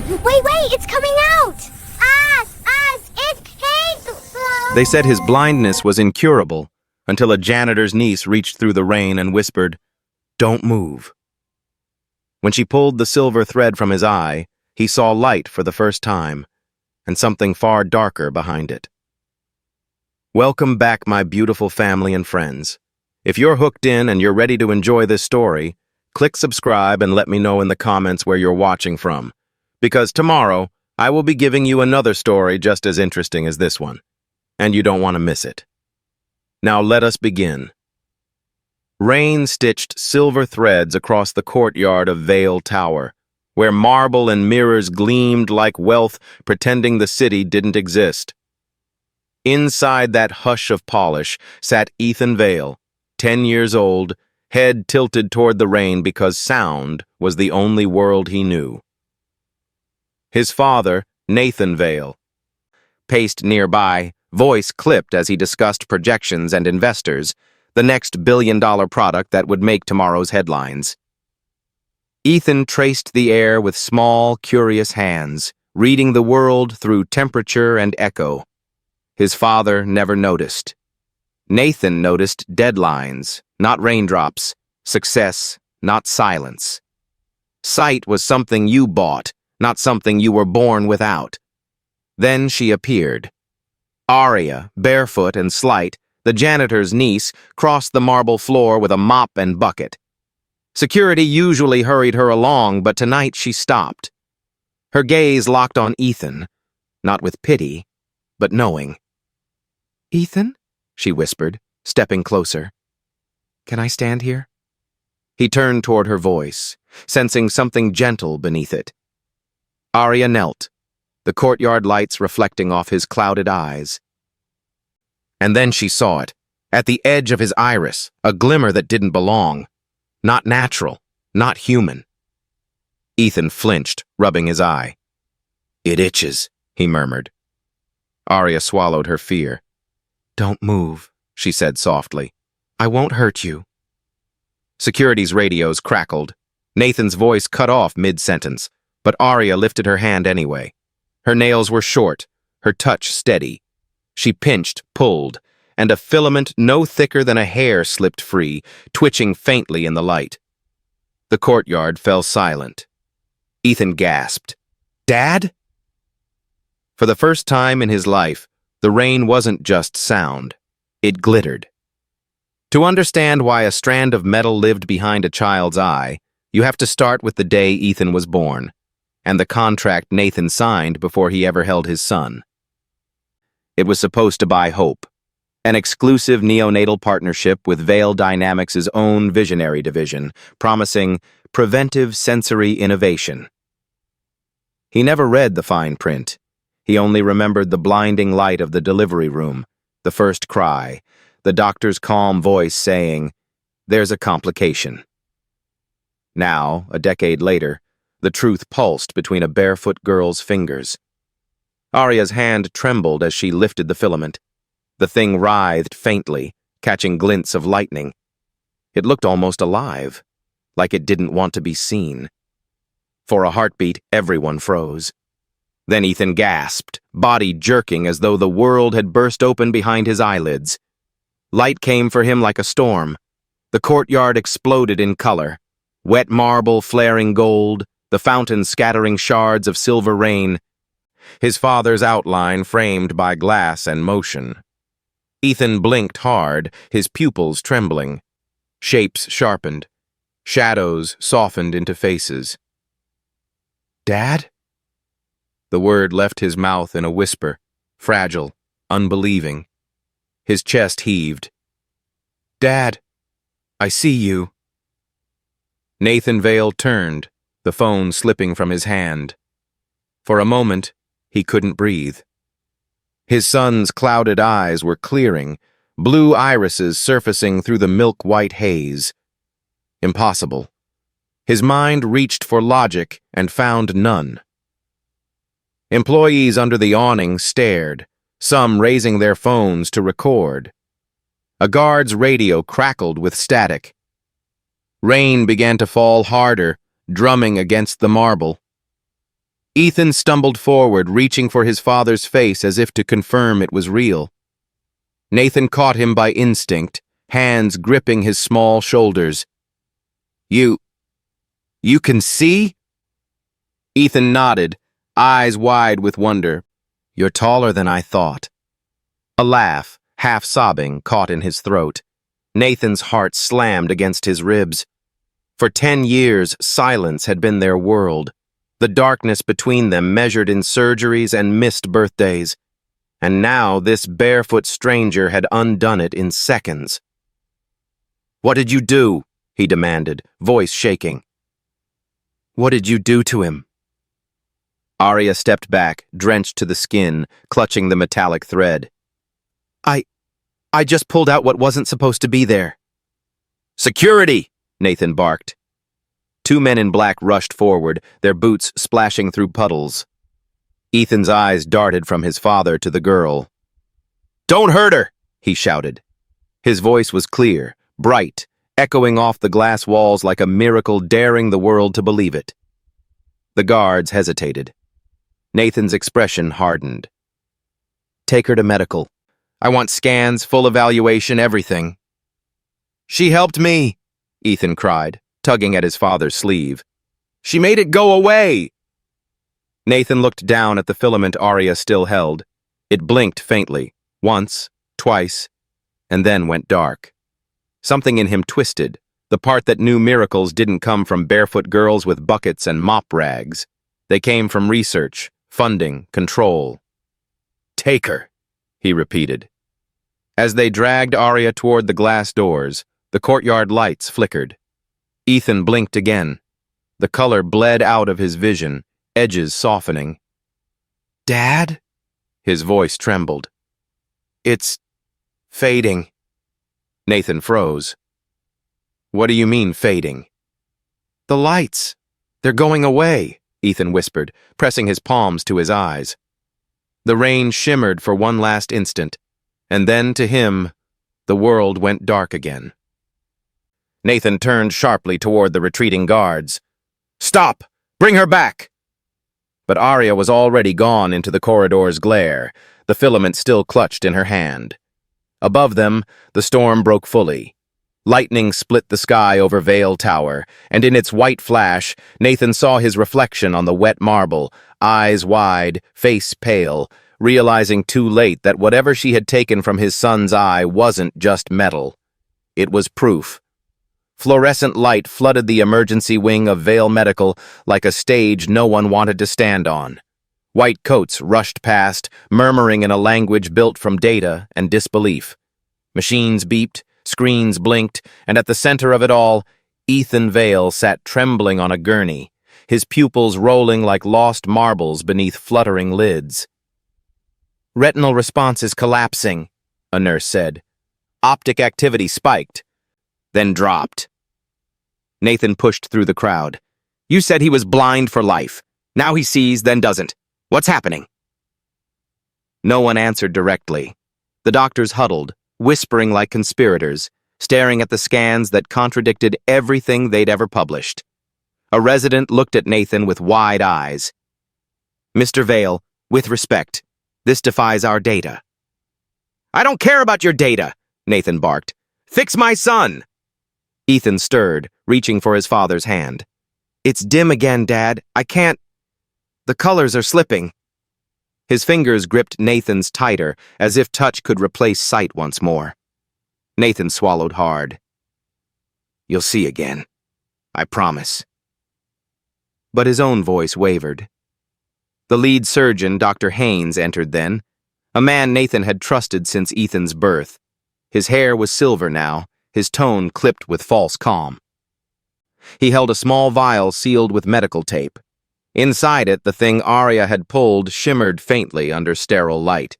Wait, it's coming out! It's pink! They said his blindness was incurable until a janitor's niece reached through the rain and whispered, "Don't move." When she pulled the silver thread from his eye, he saw light for the first time, and something far darker behind it. Welcome back, my beautiful family and friends. If you're hooked in and you're ready to enjoy this story, click subscribe and let me know in the comments where you're watching from, because tomorrow I will be giving you another story just as interesting as this one, and you don't want to miss it. Now let us begin. Rain stitched silver threads across the courtyard of Vale Tower, where marble and mirrors gleamed like wealth, pretending the city didn't exist. Inside that hush of polish sat Ethan Vale, 10 years old, head tilted toward the rain because sound was the only world he knew. His father, Nathan Vale, paced nearby, voice clipped as he discussed projections and investors, the next billion-dollar product that would make tomorrow's headlines. Ethan traced the air with small, curious hands, reading the world through temperature and echo. His father never noticed. Nathan noticed deadlines, not raindrops, success, not silence. Sight was something you bought, not something you were born without. Then she appeared. Aria, barefoot and slight, the janitor's niece, crossed the marble floor with a mop and bucket. Security usually hurried her along, but tonight she stopped. Her gaze locked on Ethan, not with pity, but knowing. "Ethan?" she whispered, stepping closer. "Can I stand here?" He turned toward her voice, sensing something gentle beneath it. Aria knelt, the courtyard lights reflecting off his clouded eyes. And then she saw it, at the edge of his iris, a glimmer that didn't belong. Not natural, not human. Ethan flinched, rubbing his eye. "It itches," he murmured. Aria swallowed her fear. "Don't move," she said softly. "I won't hurt you." Security's radios crackled. Nathan's voice cut off mid-sentence, but Aria lifted her hand anyway. Her nails were short, her touch steady. She pinched, pulled, and a filament no thicker than a hair slipped free, twitching faintly in the light. The courtyard fell silent. Ethan gasped. "Dad?" For the first time in his life, the rain wasn't just sound. It glittered. To understand why a strand of metal lived behind a child's eye, you have to start with the day Ethan was born, and the contract Nathan signed before he ever held his son. It was supposed to buy hope, an exclusive neonatal partnership with Vale Dynamics' own visionary division, promising preventive sensory innovation. He never read the fine print. He only remembered the blinding light of the delivery room, the first cry, the doctor's calm voice saying, "There's a complication." Now, a decade later, the truth pulsed between a barefoot girl's fingers. Aria's hand trembled as she lifted the filament. The thing writhed faintly, catching glints of lightning. It looked almost alive, like it didn't want to be seen. For a heartbeat, everyone froze. Then Ethan gasped, body jerking as though the world had burst open behind his eyelids. Light came for him like a storm. The courtyard exploded in color. Wet marble flaring gold, the fountain scattering shards of silver rain. His father's outline framed by glass and motion. Ethan blinked hard, his pupils trembling. Shapes sharpened. Shadows softened into faces. "Dad?" The word left his mouth in a whisper, fragile, unbelieving. His chest heaved. "Dad, I see you." Nathan Vale turned, the phone slipping from his hand. For a moment, he couldn't breathe. His son's clouded eyes were clearing, blue irises surfacing through the milk-white haze. Impossible. His mind reached for logic and found none. Employees under the awning stared, some raising their phones to record. A guard's radio crackled with static. Rain began to fall harder, drumming against the marble. Ethan stumbled forward, reaching for his father's face as if to confirm it was real. Nathan caught him by instinct, hands gripping his small shoulders. You can see?" Ethan nodded, eyes wide with wonder. "You're taller than I thought." A laugh, half sobbing, caught in his throat. Nathan's heart slammed against his ribs. For 10 years, silence had been their world, the darkness between them measured in surgeries and missed birthdays. And now this barefoot stranger had undone it in seconds. "What did you do?" he demanded, voice shaking. "What did you do to him?" Arya stepped back, drenched to the skin, clutching the metallic thread. I just pulled out what wasn't supposed to be there." "Security!" Nathan barked. 2 men in black rushed forward, their boots splashing through puddles. Ethan's eyes darted from his father to the girl. "Don't hurt her!" he shouted. His voice was clear, bright, echoing off the glass walls like a miracle daring the world to believe it. The guards hesitated. Nathan's expression hardened. "Take her to medical. I want scans, full evaluation, everything." "She helped me," Ethan cried, tugging at his father's sleeve. "She made it go away!" Nathan looked down at the filament Arya still held. It blinked faintly, once, twice, and then went dark. Something in him twisted, the part that knew miracles didn't come from barefoot girls with buckets and mop rags. They came from research, funding, control. "Take her," he repeated. As they dragged Arya toward the glass doors, the courtyard lights flickered. Ethan blinked again. The color bled out of his vision, edges softening. "Dad?" His voice trembled. "It's fading." Nathan froze. "What do you mean, fading?" "The lights. They're going away," Ethan whispered, pressing his palms to his eyes. The rain shimmered for one last instant, and then, to him, the world went dark again. Nathan turned sharply toward the retreating guards. "Stop! Bring her back!" But Arya was already gone into the corridor's glare, the filament still clutched in her hand. Above them, the storm broke fully. Lightning split the sky over Vale Tower, and in its white flash, Nathan saw his reflection on the wet marble, eyes wide, face pale, realizing too late that whatever she had taken from his son's eye wasn't just metal. It was proof. Fluorescent light flooded the emergency wing of Vale Medical like a stage no one wanted to stand on. White coats rushed past, murmuring in a language built from data and disbelief. Machines beeped, screens blinked, and at the center of it all, Ethan Vale sat trembling on a gurney, his pupils rolling like lost marbles beneath fluttering lids. "Retinal response is collapsing," a nurse said. "Optic activity spiked, then dropped." Nathan pushed through the crowd. "You said he was blind for life. Now he sees, then doesn't. What's happening?" No one answered directly. The doctors huddled, whispering like conspirators, staring at the scans that contradicted everything they'd ever published. A resident looked at Nathan with wide eyes. "Mr. Vale, with respect, this defies our data." "I don't care about your data," Nathan barked. "Fix my son!" Ethan stirred, reaching for his father's hand. "It's dim again, Dad. I can't. The colors are slipping." His fingers gripped Nathan's tighter, as if touch could replace sight once more. Nathan swallowed hard. "You'll see again. I promise." But his own voice wavered. The lead surgeon, Dr. Haynes, entered then, a man Nathan had trusted since Ethan's birth. His hair was silver now, his tone clipped with false calm. He held a small vial sealed with medical tape. Inside it, the thing Arya had pulled shimmered faintly under sterile light.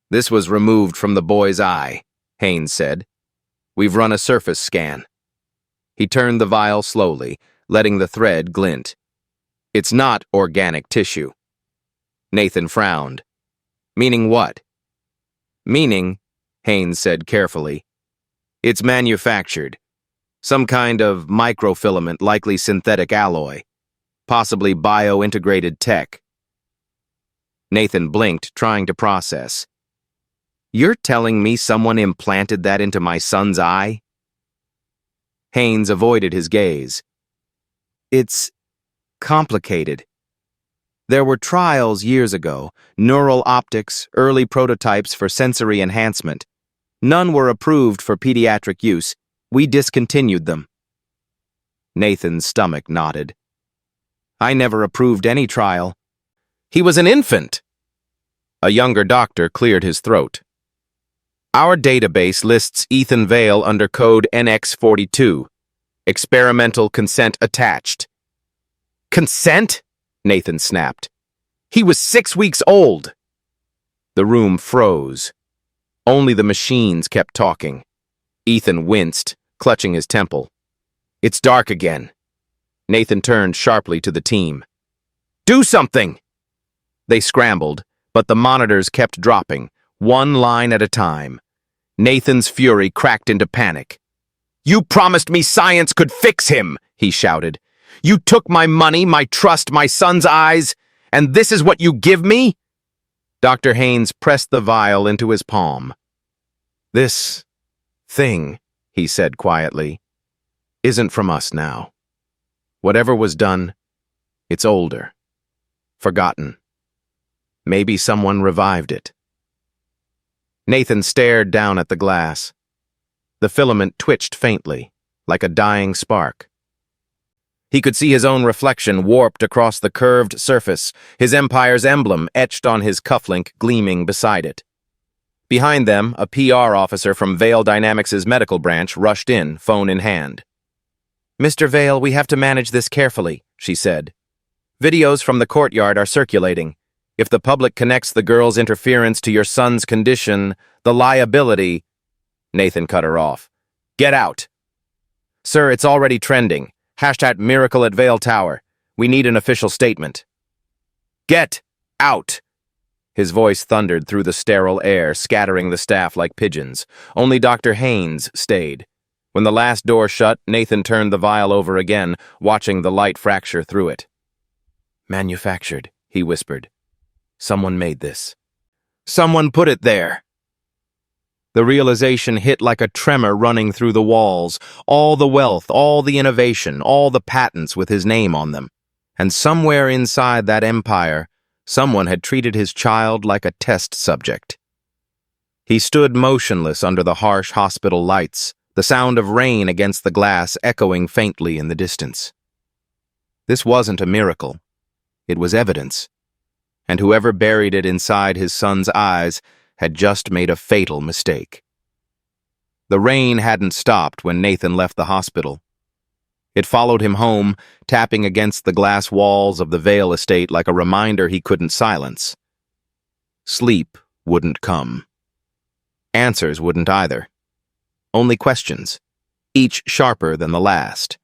"This was removed from the boy's eye," Haynes said. "We've run a surface scan." He turned the vial slowly, letting the thread glint. "It's not organic tissue." Nathan frowned. "Meaning what?" "Meaning," Haynes said carefully, "it's manufactured. Some kind of microfilament, likely synthetic alloy. possibly bio-integrated tech. Nathan blinked, trying to process. You're telling me someone implanted that into my son's eye? Haynes avoided his gaze. It's complicated. There were trials years ago, neural optics, early prototypes for sensory enhancement. None were approved for pediatric use. We discontinued them. Nathan's stomach knotted. I never approved any trial. He was an infant. A younger doctor cleared his throat. Our database lists Ethan Vale under code NX42. Experimental consent attached. Consent? Nathan snapped. He was 6 weeks old. The room froze. Only the machines kept talking. Ethan winced, clutching his temple. It's dark again. Nathan turned sharply to the team. Do something! They scrambled, but the monitors kept dropping, one line at a time. Nathan's fury cracked into panic. You promised me science could fix him, he shouted. You took my money, my trust, my son's eyes, and this is what you give me? Dr. Haynes pressed the vial into his palm. This thing, he said quietly, isn't from us now. Whatever was done, it's older, forgotten. Maybe someone revived it. Nathan stared down at the glass. The filament twitched faintly, like a dying spark. He could see his own reflection warped across the curved surface, his empire's emblem etched on his cufflink gleaming beside it. Behind them, a PR officer from Vale Dynamics' medical branch rushed in, phone in hand. Mr. Vale, we have to manage this carefully, she said. Videos from the courtyard are circulating. If the public connects the girl's interference to your son's condition, the liability... Nathan cut her off. Get out. Sir, it's already trending. #Miracle at Vale Tower. We need an official statement. Get out! His voice thundered through the sterile air, scattering the staff like pigeons. Only Dr. Haynes stayed. When the last door shut, Nathan turned the vial over again, watching the light fracture through it. Manufactured, he whispered. Someone made this. Someone put it there. The realization hit like a tremor running through the walls. All the wealth, all the innovation, all the patents with his name on them. And somewhere inside that empire, someone had treated his child like a test subject. He stood motionless under the harsh hospital lights, the sound of rain against the glass echoing faintly in the distance. This wasn't a miracle. It was evidence. And whoever buried it inside his son's eyes had just made a fatal mistake. The rain hadn't stopped when Nathan left the hospital. It followed him home, tapping against the glass walls of the Vale estate like a reminder he couldn't silence. Sleep wouldn't come. Answers wouldn't either. Only questions, each sharper than the last.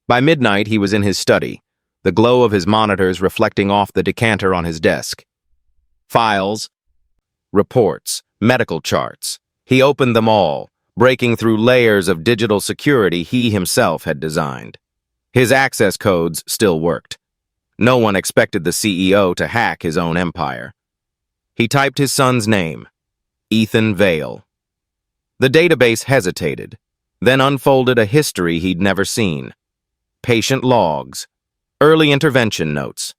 By midnight, he was in his study, the glow of his monitors reflecting off the decanter on his desk. Files, reports, medical charts. He opened them all, breaking through layers of digital security he himself had designed. His access codes still worked. No one expected the CEO to hack his own empire. He typed his son's name, Ethan Vale. The database hesitated, then unfolded a history he'd never seen. Patient logs, early intervention notes,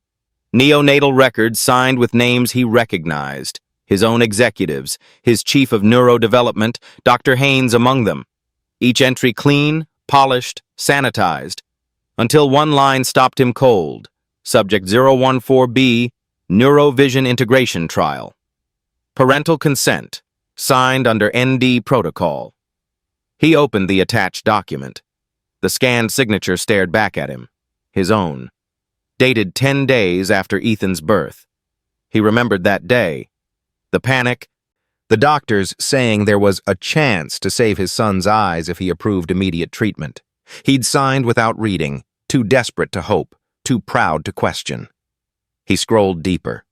neonatal records signed with names he recognized, his own executives, his chief of neurodevelopment, Dr. Haynes among them. Each entry clean, polished, sanitized, until one line stopped him cold. Subject 014B, Neurovision Integration Trial. Parental consent, signed under ND protocol. He opened the attached document. The scanned signature stared back at him, his own. Dated 10 days after Ethan's birth. He remembered that day. The panic, the doctors saying there was a chance to save his son's eyes if he approved immediate treatment. He'd signed without reading, too desperate to hope, too proud to question. He scrolled deeper.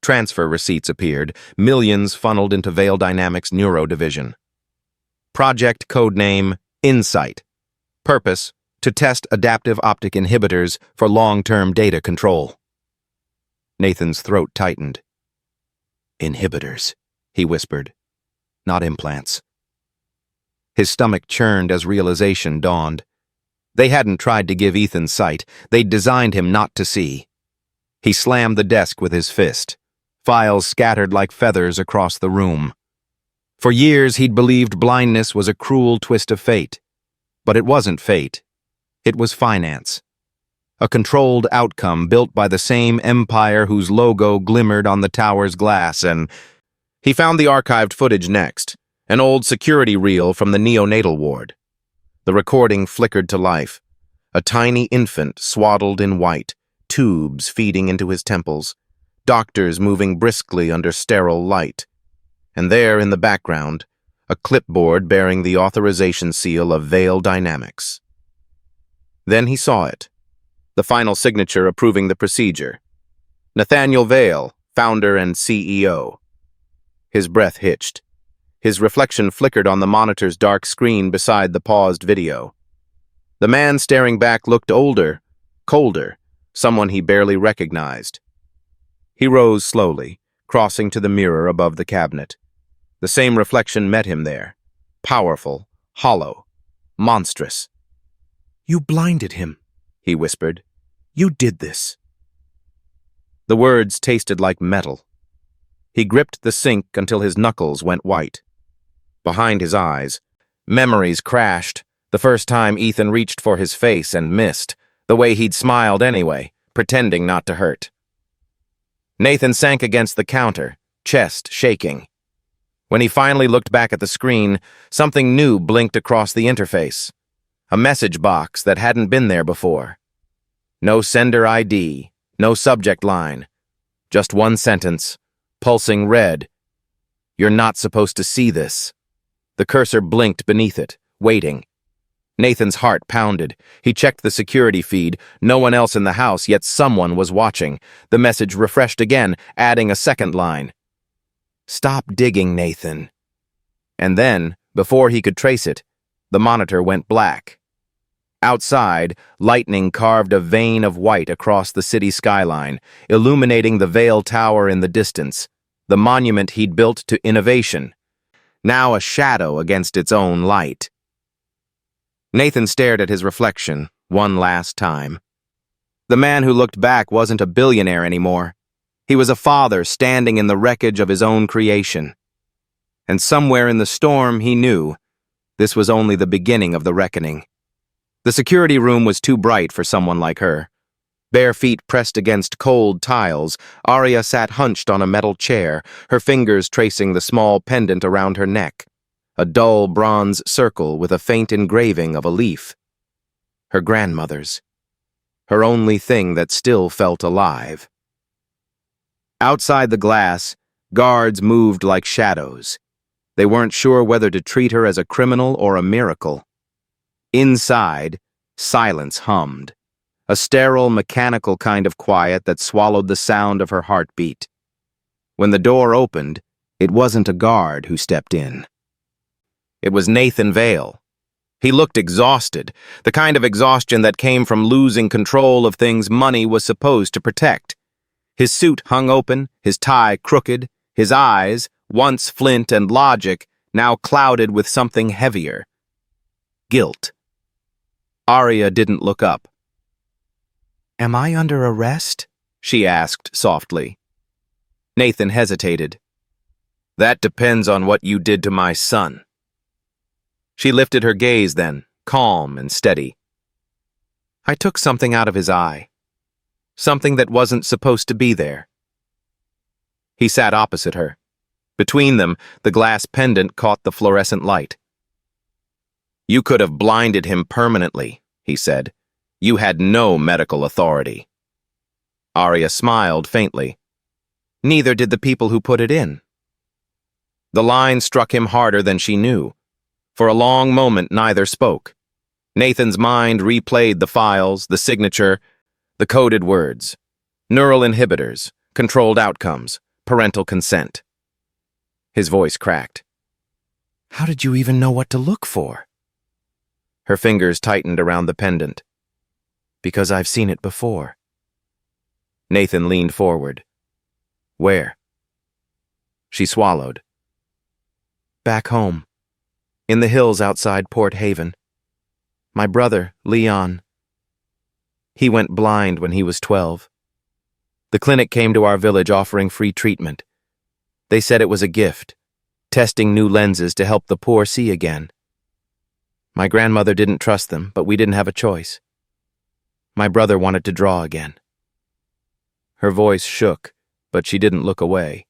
Transfer receipts appeared, millions funneled into Vale Dynamics' Neuro Division. Project codename Insight. Purpose, to test adaptive optic inhibitors for long-term data control. Nathan's throat tightened. Inhibitors, he whispered, not implants. His stomach churned as realization dawned. They hadn't tried to give Ethan sight, they'd designed him not to see. He slammed the desk with his fist. Files scattered like feathers across the room. For years he'd believed blindness was a cruel twist of fate. But it wasn't fate. It was finance. A controlled outcome built by the same empire whose logo glimmered on the tower's glass, and he found the archived footage next, an old security reel from the neonatal ward. The recording flickered to life. A tiny infant swaddled in white, tubes feeding into his temples, doctors moving briskly under sterile light. And there in the background, a clipboard bearing the authorization seal of Veil Dynamics. Then he saw it, the final signature approving the procedure. Nathaniel Veil, founder and CEO. His breath hitched. His reflection flickered on the monitor's dark screen beside the paused video. The man staring back looked older, colder, someone he barely recognized. He rose slowly, crossing to the mirror above the cabinet. The same reflection met him there, powerful, hollow, monstrous. "You blinded him," he whispered. "You did this." The words tasted like metal. He gripped the sink until his knuckles went white. Behind his eyes, memories crashed, the first time Ethan reached for his face and missed, the way he'd smiled anyway, pretending not to hurt. Nathan sank against the counter, chest shaking. When he finally looked back at the screen, something new blinked across the interface. A message box that hadn't been there before. No sender ID, no subject line. Just one sentence, pulsing red. "You're not supposed to see this." The cursor blinked beneath it, waiting. Nathan's heart pounded. He checked the security feed, no one else in the house, yet someone was watching. The message refreshed again, adding a second line. "Stop digging, Nathan." And then, before he could trace it, the monitor went black. Outside, lightning carved a vein of white across the city skyline, illuminating the Veil Tower in the distance, the monument he'd built to innovation, now a shadow against its own light. Nathan stared at his reflection, one last time. The man who looked back wasn't a billionaire anymore. He was a father standing in the wreckage of his own creation. And somewhere in the storm, he knew this was only the beginning of the reckoning. The security room was too bright for someone like her. Bare feet pressed against cold tiles, Arya sat hunched on a metal chair, her fingers tracing the small pendant around her neck, a dull bronze circle with a faint engraving of a leaf. Her grandmother's. Her only thing that still felt alive. Outside the glass, guards moved like shadows. They weren't sure whether to treat her as a criminal or a miracle. Inside, silence hummed. A sterile, mechanical kind of quiet that swallowed the sound of her heartbeat. When the door opened, it wasn't a guard who stepped in. It was Nathan Veil. He looked exhausted, the kind of exhaustion that came from losing control of things money was supposed to protect. His suit hung open, his tie crooked, his eyes, once flint and logic, now clouded with something heavier. Guilt. Arya didn't look up. "Am I under arrest?" she asked softly. Nathan hesitated. "That depends on what you did to my son." She lifted her gaze then, calm and steady. "I took something out of his eye. Something that wasn't supposed to be there." He sat opposite her. Between them, the glass pendant caught the fluorescent light. "You could have blinded him permanently," he said. "You had no medical authority." Arya smiled faintly. "Neither did the people who put it in." The line struck him harder than she knew. For a long moment, neither spoke. Nathan's mind replayed the files, the signature, the coded words. Neural inhibitors, controlled outcomes, parental consent. His voice cracked. "How did you even know what to look for?" Her fingers tightened around the pendant. Because I've seen it before. Nathan leaned forward. Where? She swallowed. Back home. In the hills outside Port Haven. My brother, Leon. He went blind when he was 12. The clinic came to our village offering free treatment. They said it was a gift, testing new lenses to help the poor see again. My grandmother didn't trust them, but we didn't have a choice. My brother wanted to draw again. Her voice shook, but she didn't look away.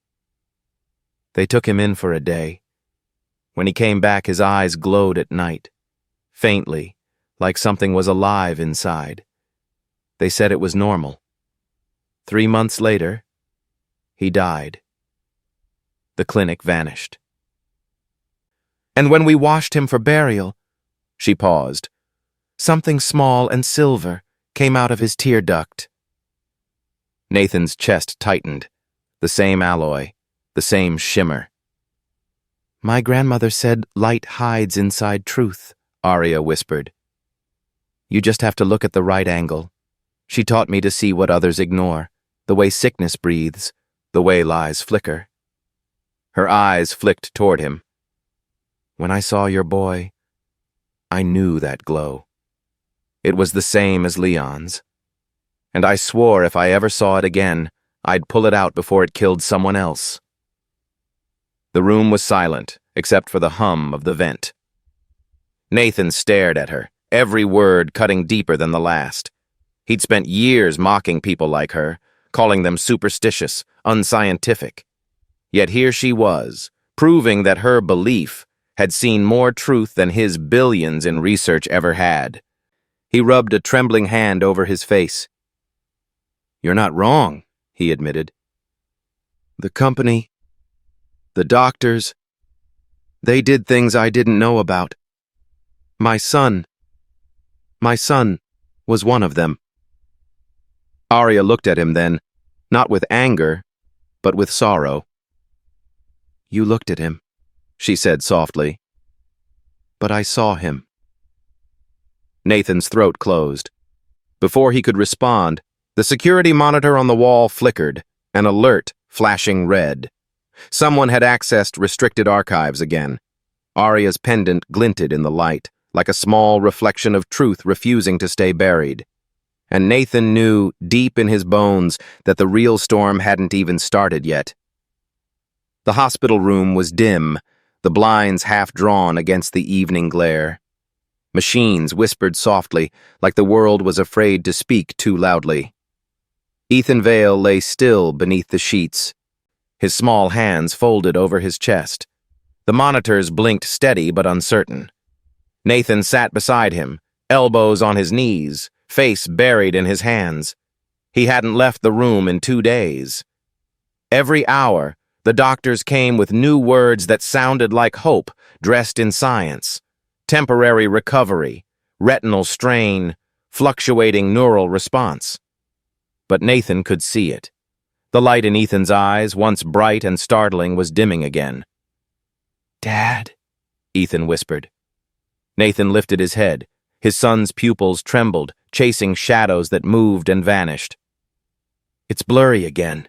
They took him in for a day. When he came back, his eyes glowed at night, faintly, like something was alive inside. They said it was normal. 3 months later, he died. The clinic vanished. And when we washed him for burial, she paused. Something small and silver came out of his tear duct. Nathan's chest tightened. The same alloy, the same shimmer. My grandmother said light hides inside truth, Arya whispered. You just have to look at the right angle. She taught me to see what others ignore, the way sickness breathes, the way lies flicker. Her eyes flicked toward him. When I saw your boy, I knew that glow. It was the same as Leon's. And I swore if I ever saw it again, I'd pull it out before it killed someone else. The room was silent, except for the hum of the vent. Nathan stared at her, every word cutting deeper than the last. He'd spent years mocking people like her, calling them superstitious, unscientific. Yet here she was, proving that her belief had seen more truth than his billions in research ever had. He rubbed a trembling hand over his face. You're not wrong, he admitted. The company, the doctors, they did things I didn't know about. My son was one of them. Arya looked at him then, not with anger, but with sorrow. You looked at him, she said softly. But I saw him. Nathan's throat closed. Before he could respond, the security monitor on the wall flickered, an alert flashing red. Someone had accessed restricted archives again. Arya's pendant glinted in the light, like a small reflection of truth refusing to stay buried. And Nathan knew, deep in his bones, that the real storm hadn't even started yet. The hospital room was dim, the blinds half drawn against the evening glare. Machines whispered softly, like the world was afraid to speak too loudly. Ethan Vale lay still beneath the sheets, his small hands folded over his chest. The monitors blinked steady but uncertain. Nathan sat beside him, elbows on his knees, face buried in his hands. He hadn't left the room in 2 days. Every hour, the doctors came with new words that sounded like hope, dressed in science. Temporary recovery, retinal strain, fluctuating neural response. But Nathan could see it. The light in Ethan's eyes, once bright and startling, was dimming again. Dad, Ethan whispered. Nathan lifted his head. His son's pupils trembled, chasing shadows that moved and vanished. It's blurry again.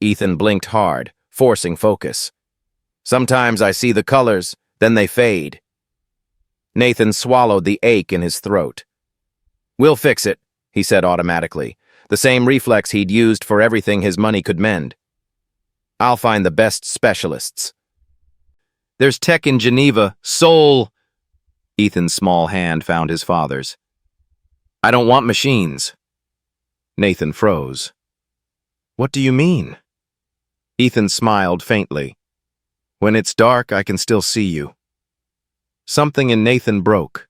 Ethan blinked hard, forcing focus. Sometimes I see the colors, then they fade. Nathan swallowed the ache in his throat. We'll fix it, he said automatically, the same reflex he'd used for everything his money could mend. I'll find the best specialists. There's tech in Geneva, Seoul. Ethan's small hand found his father's. I don't want machines. Nathan froze. What do you mean? Ethan smiled faintly. When it's dark, I can still see you. Something in Nathan broke.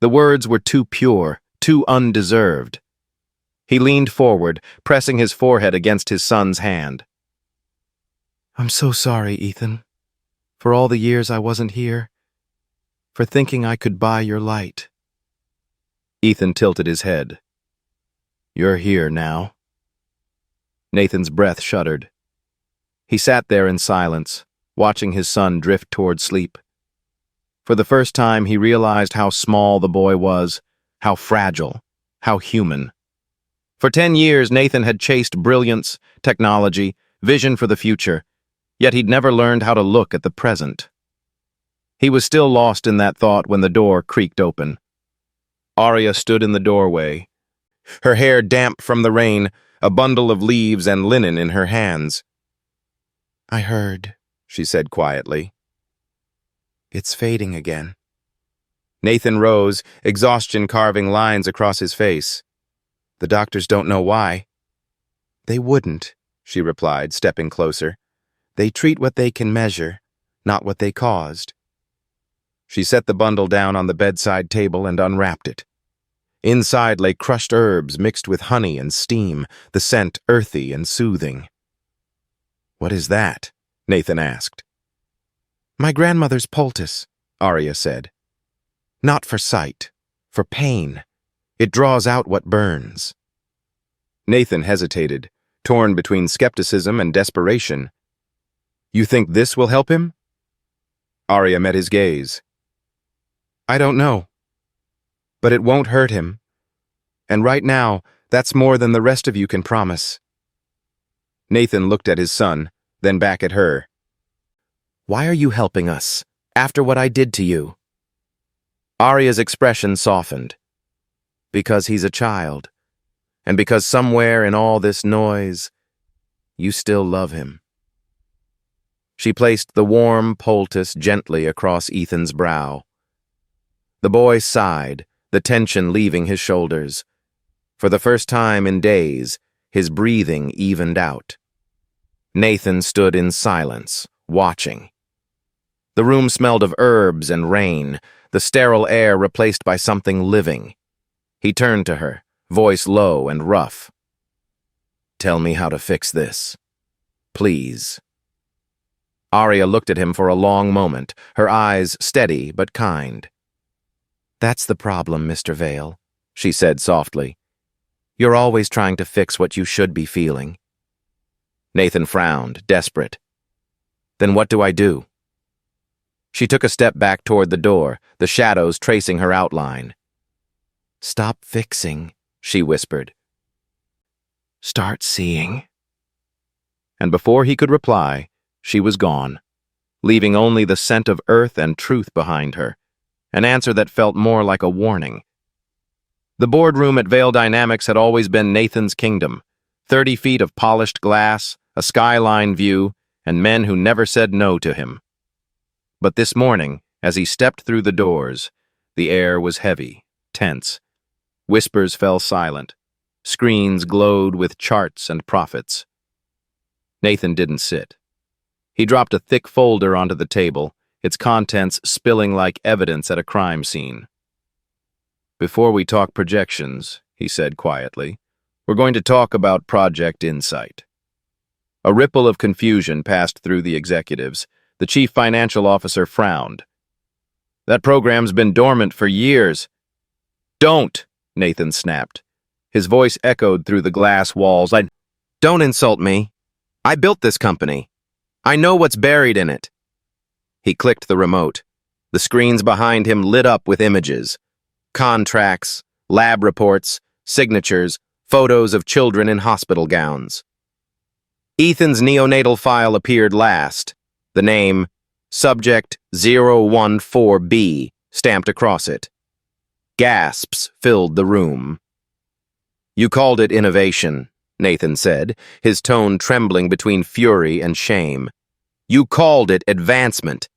The words were too pure, too undeserved. He leaned forward, pressing his forehead against his son's hand. I'm so sorry, Ethan, for all the years I wasn't here, for thinking I could buy your light. Ethan tilted his head. You're here now. Nathan's breath shuddered. He sat there in silence, watching his son drift toward sleep. For the first time, he realized how small the boy was, how fragile, How human. For 10 years, Nathan had chased brilliance, technology, vision for the future, yet he'd never learned how to look at the present. He was still lost in that thought when the door creaked open. Arya stood in the doorway, her hair damp from the rain, a bundle of leaves and linen in her hands. "I heard," she said quietly. "It's fading again." Nathan rose, exhaustion carving lines across his face. "The doctors don't know why." "They wouldn't," she replied, stepping closer. "They treat what they can measure, not what they caused." She set the bundle down on the bedside table and unwrapped it. Inside lay crushed herbs mixed with honey and steam, the scent earthy and soothing. "What is that?" Nathan asked. "My grandmother's poultice," Arya said. "Not for sight, for pain. It draws out what burns." Nathan hesitated, torn between skepticism and desperation. "You think this will help him?" Arya met his gaze. "I don't know. But it won't hurt him. And right now, that's more than the rest of you can promise." Nathan looked at his son, then back at her. "Why are you helping us, after what I did to you?" Arya's expression softened. "Because he's a child, and because somewhere in all this noise, you still love him." She placed the warm poultice gently across Ethan's brow. The boy sighed, the tension leaving his shoulders. For the first time in days, his breathing evened out. Nathan stood in silence, watching. The room smelled of herbs and rain, the sterile air replaced by something living. He turned to her, voice low and rough. "Tell me how to fix this. Please." Arya looked at him for a long moment, her eyes steady but kind. "That's the problem, Mr. Vale," she said softly. "You're always trying to fix what you should be feeling." Nathan frowned, desperate. "Then what do I do?" She took a step back toward the door, the shadows tracing her outline. "Stop fixing," she whispered. "Start seeing." And before he could reply, she was gone, leaving only the scent of earth and truth behind her, an answer that felt more like a warning. The boardroom at Vale Dynamics had always been Nathan's kingdom, 30 feet of polished glass, a skyline view, and men who never said no to him. But this morning, as he stepped through the doors, the air was heavy, tense. Whispers fell silent. Screens glowed with charts and profits. Nathan didn't sit. He dropped a thick folder onto the table, its contents spilling like evidence at a crime scene. "Before we talk projections," he said quietly, "we're going to talk about Project Insight." A ripple of confusion passed through the executives. The chief financial officer frowned. "That program's been dormant for years." "Don't!" Nathan snapped. His voice echoed through the glass walls. "Don't insult me. I built this company. I know what's buried in it." He clicked the remote. The screens behind him lit up with images. Contracts, lab reports, signatures, photos of children in hospital gowns. Ethan's neonatal file appeared last. The name, Subject 014B, stamped across it. Gasps filled the room. "You called it innovation," Nathan said, his tone trembling between fury and shame. "You called it advancement.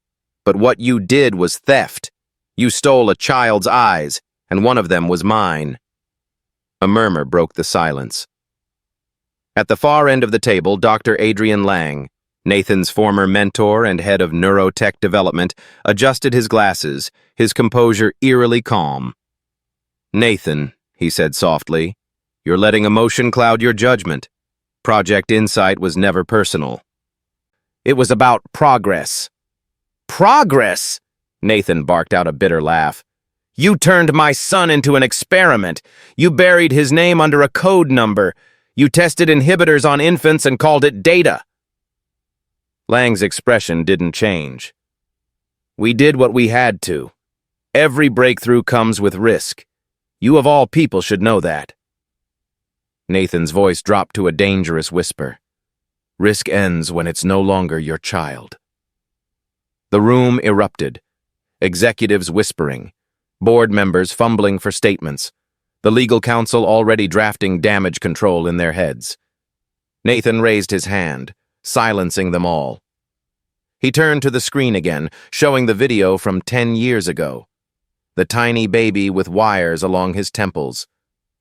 But what you did was theft. You stole a child's eyes, and one of them was mine." A murmur broke the silence. At the far end of the table, Dr. Adrian Lang, Nathan's former mentor and head of neurotech development, adjusted his glasses, his composure eerily calm. "Nathan," he said softly, "you're letting emotion cloud your judgment. Project Insight was never personal. It was about progress." "Progress?" Nathan barked out a bitter laugh. "You turned my son into an experiment. You buried his name under a code number. You tested inhibitors on infants and called it data." Lang's expression didn't change. "We did what we had to. Every breakthrough comes with risk. You of all people should know that. Nathan's voice dropped to a dangerous whisper. Risk ends when it's no longer your child. The room erupted. Executives whispering. Board members fumbling for statements. The legal counsel already drafting damage control in their heads. Nathan raised his hand, silencing them all. He turned to the screen again, showing the video from 10 years ago. The tiny baby with wires along his temples,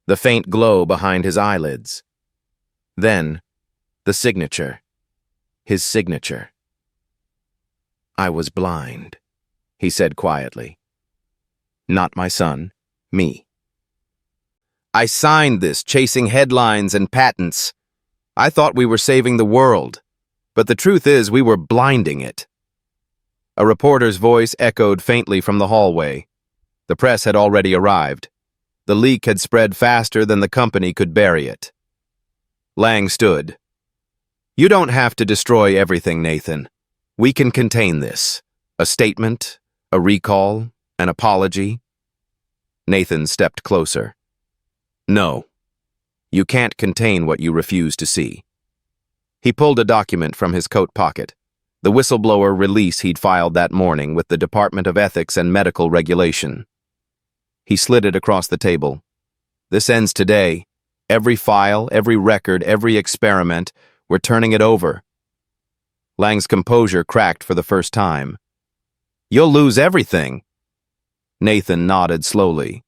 the faint glow behind his eyelids. Then, the signature. His signature. I was blind, he said quietly. Not my son, me. I signed this chasing headlines and patents. I thought we were saving the world, but the truth is we were blinding it. A reporter's voice echoed faintly from the hallway. The press had already arrived. The leak had spread faster than the company could bury it. Lang stood. You don't have to destroy everything, Nathan. We can contain this. A statement, a recall, an apology. Nathan stepped closer. No. You can't contain what you refuse to see. He pulled a document from his coat pocket, the whistleblower release he'd filed that morning with the Department of Ethics and Medical Regulation. He slid it across the table. This ends today. Every file, every record, every experiment, we're turning it over. Lang's composure cracked for the first time. You'll lose everything. Nathan nodded slowly.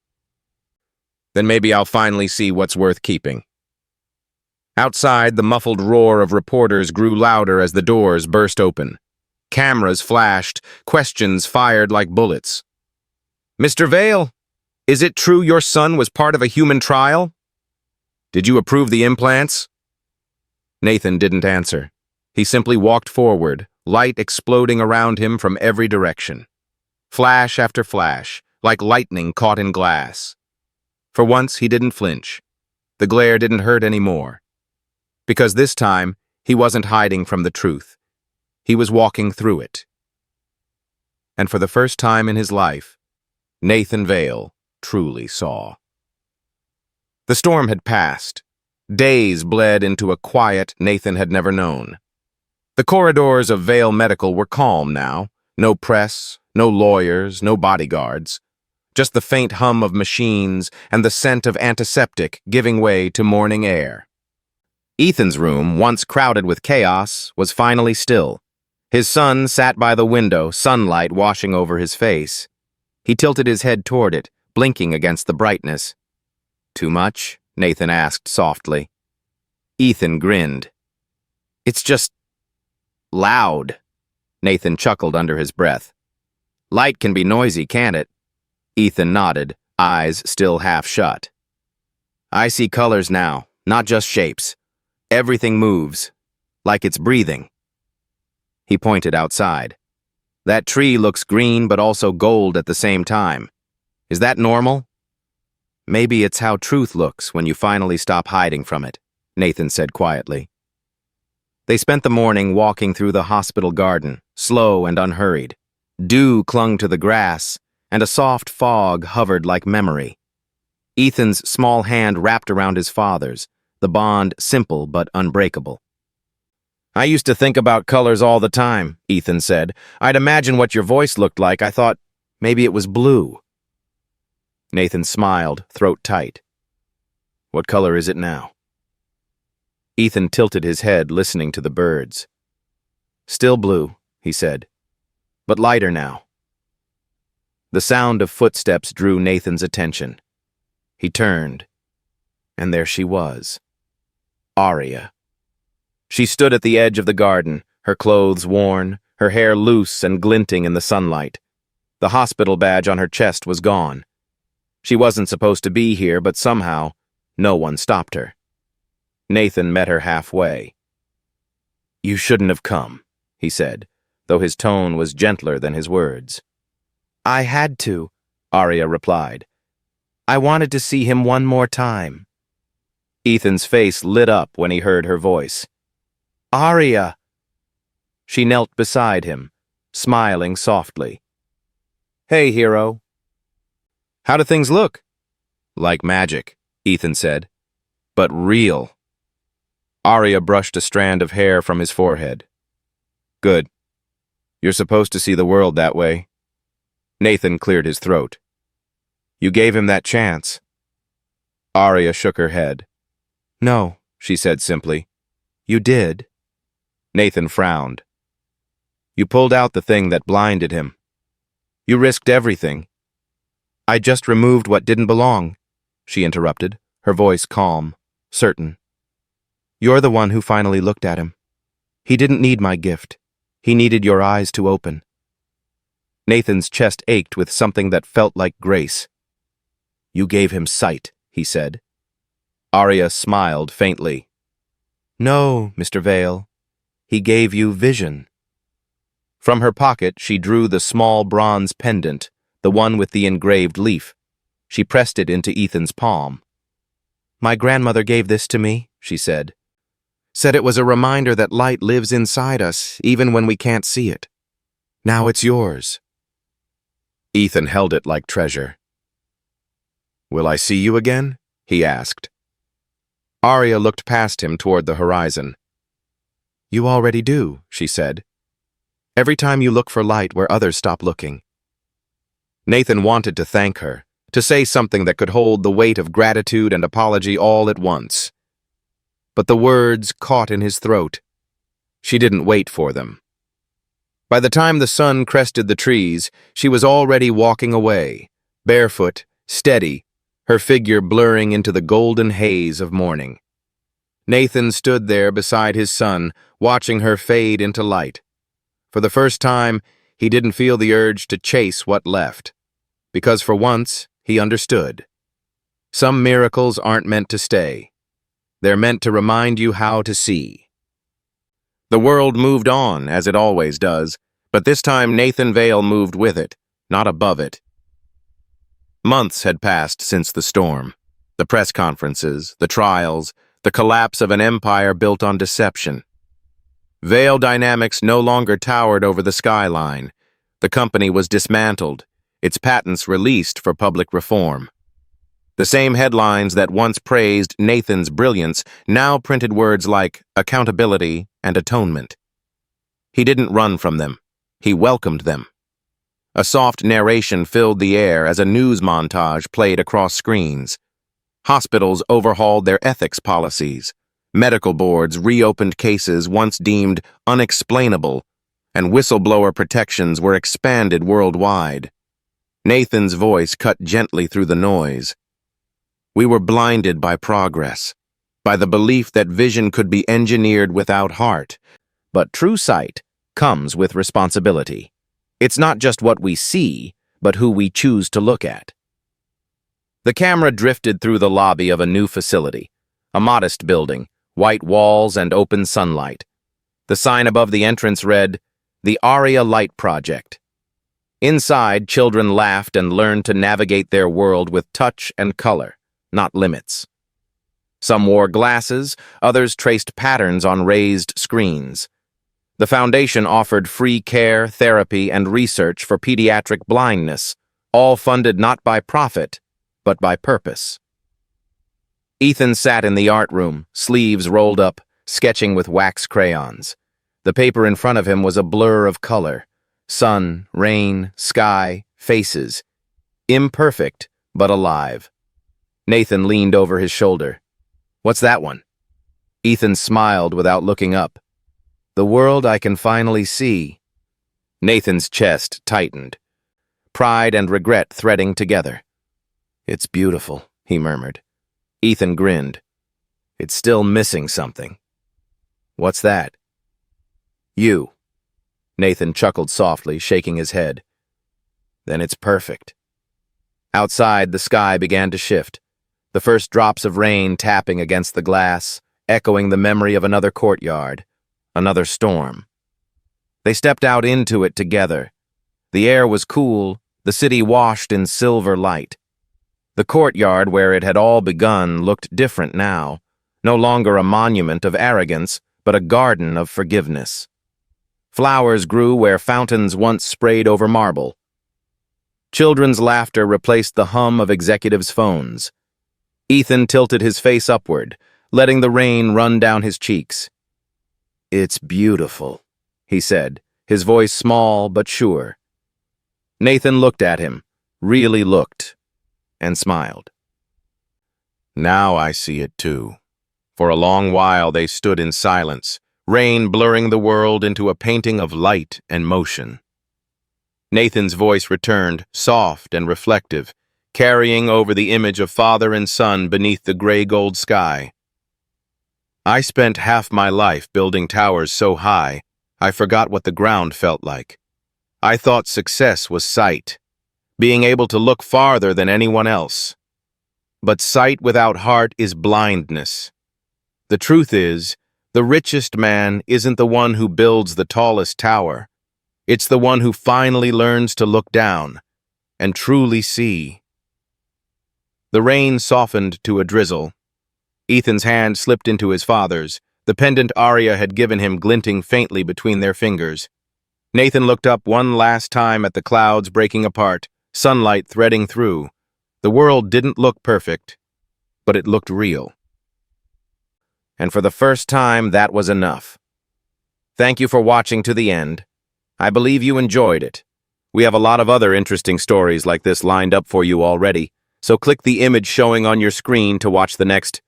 Then maybe I'll finally see what's worth keeping. Outside, the muffled roar of reporters grew louder as the doors burst open. Cameras flashed, questions fired like bullets. Mr. Vale, is it true your son was part of a human trial? Did you approve the implants? Nathan didn't answer. He simply walked forward, light exploding around him from every direction. Flash after flash, like lightning caught in glass. For once, he didn't flinch. The glare didn't hurt anymore. Because this time, he wasn't hiding from the truth. He was walking through it. And for the first time in his life, Nathan Vale truly saw. The storm had passed. Days bled into a quiet Nathan had never known. The corridors of Vale Medical were calm now. No press, no lawyers, no bodyguards. Just the faint hum of machines and the scent of antiseptic giving way to morning air. Ethan's room, once crowded with chaos, was finally still. His son sat by the window, sunlight washing over his face. He tilted his head toward it, blinking against the brightness. Too much? Nathan asked softly. Ethan grinned. It's just loud. Nathan chuckled under his breath. Light can be noisy, can't it? Ethan nodded, eyes still half shut. I see colors now, not just shapes. Everything moves, like it's breathing. He pointed outside. That tree looks green but also gold at the same time. Is that normal? Maybe it's how truth looks when you finally stop hiding from it, Nathan said quietly. They spent the morning walking through the hospital garden, slow and unhurried. Dew clung to the grass, and a soft fog hovered like memory. Ethan's small hand wrapped around his father's, the bond simple but unbreakable. I used to think about colors all the time, Ethan said. I'd imagine what your voice looked like. I thought maybe it was blue. Nathan smiled, throat tight. What color is it now? Ethan tilted his head, listening to the birds. Still blue, he said, but lighter now. The sound of footsteps drew Nathan's attention. He turned, and there she was. Aria. She stood at the edge of the garden, her clothes worn, her hair loose and glinting in the sunlight. The hospital badge on her chest was gone. She wasn't supposed to be here, but somehow, no one stopped her. Nathan met her halfway. You shouldn't have come, he said, though his tone was gentler than his words. I had to, Aria replied. I wanted to see him one more time. Ethan's face lit up when he heard her voice. Aria! She knelt beside him, smiling softly. Hey, hero. How do things look? Like magic, Ethan said. But real. Arya brushed a strand of hair from his forehead. Good. You're supposed to see the world that way. Nathan cleared his throat. You gave him that chance. Arya shook her head. No, she said simply. You did. Nathan frowned. You pulled out the thing that blinded him. You risked everything. I just removed what didn't belong, she interrupted, her voice calm, certain. You're the one who finally looked at him. He didn't need my gift. He needed your eyes to open. Nathan's chest ached with something that felt like grace. You gave him sight, he said. Arya smiled faintly. No, Mr. Vale. He gave you vision. From her pocket, she drew the small bronze pendant, the one with the engraved leaf. She pressed it into Ethan's palm. My grandmother gave this to me, she said. Said it was a reminder that light lives inside us, even when we can't see it. Now it's yours. Ethan held it like treasure. Will I see you again? He asked. Arya looked past him toward the horizon. You already do, she said. Every time you look for light where others stop looking. Nathan wanted to thank her, to say something that could hold the weight of gratitude and apology all at once. But the words caught in his throat. She didn't wait for them. By the time the sun crested the trees, she was already walking away, barefoot, steady, her figure blurring into the golden haze of morning. Nathan stood there beside his son, watching her fade into light. For the first time, he didn't feel the urge to chase what left, because for once, he understood. Some miracles aren't meant to stay. They're meant to remind you how to see. The world moved on, as it always does, but this time Nathan Vale moved with it, not above it. Months had passed since the storm. The press conferences, the trials, the collapse of an empire built on deception. Vale Dynamics no longer towered over the skyline. The company was dismantled, its patents released for public reform. The same headlines that once praised Nathan's brilliance now printed words like accountability and atonement. He didn't run from them. He welcomed them. A soft narration filled the air as a news montage played across screens. Hospitals overhauled their ethics policies. Medical boards reopened cases once deemed unexplainable, and whistleblower protections were expanded worldwide. Nathan's voice cut gently through the noise. We were blinded by progress, by the belief that vision could be engineered without heart. But true sight comes with responsibility. It's not just what we see, but who we choose to look at. The camera drifted through the lobby of a new facility, a modest building, white walls and open sunlight. The sign above the entrance read, The Arya Light Project. Inside, children laughed and learned to navigate their world with touch and color, not limits. Some wore glasses, others traced patterns on raised screens. The foundation offered free care, therapy, and research for pediatric blindness, all funded not by profit, but by purpose. Ethan sat in the art room, sleeves rolled up, sketching with wax crayons. The paper in front of him was a blur of color. Sun, rain, sky, faces. Imperfect, but alive. Nathan leaned over his shoulder. What's that one? Ethan smiled without looking up. The world I can finally see. Nathan's chest tightened. Pride and regret threading together. It's beautiful, he murmured. Ethan grinned. It's still missing something. What's that? You. Nathan chuckled softly, shaking his head. Then it's perfect. Outside, the sky began to shift. The first drops of rain tapping against the glass, echoing the memory of another courtyard, another storm. They stepped out into it together. The air was cool, the city washed in silver light. The courtyard where it had all begun looked different now, no longer a monument of arrogance, but a garden of forgiveness. Flowers grew where fountains once sprayed over marble. Children's laughter replaced the hum of executives' phones. Ethan tilted his face upward, letting the rain run down his cheeks. "It's beautiful," he said, his voice small but sure. Nathan looked at him, really looked, and smiled. "Now I see it too." For a long while they stood in silence, rain blurring the world into a painting of light and motion. Nathan's voice returned, soft and reflective, carrying over the image of father and son beneath the gray-gold sky. "I spent half my life building towers so high, I forgot what the ground felt like. I thought success was sight, being able to look farther than anyone else. But sight without heart is blindness. The truth is, the richest man isn't the one who builds the tallest tower. It's the one who finally learns to look down and truly see." The rain softened to a drizzle. Ethan's hand slipped into his father's, the pendant Arya had given him glinting faintly between their fingers. Nathan looked up one last time at the clouds breaking apart, sunlight threading through. The world didn't look perfect, but it looked real. And for the first time, that was enough. Thank you for watching to the end. I believe you enjoyed it. We have a lot of other interesting stories like this lined up for you already, so click the image showing on your screen to watch the next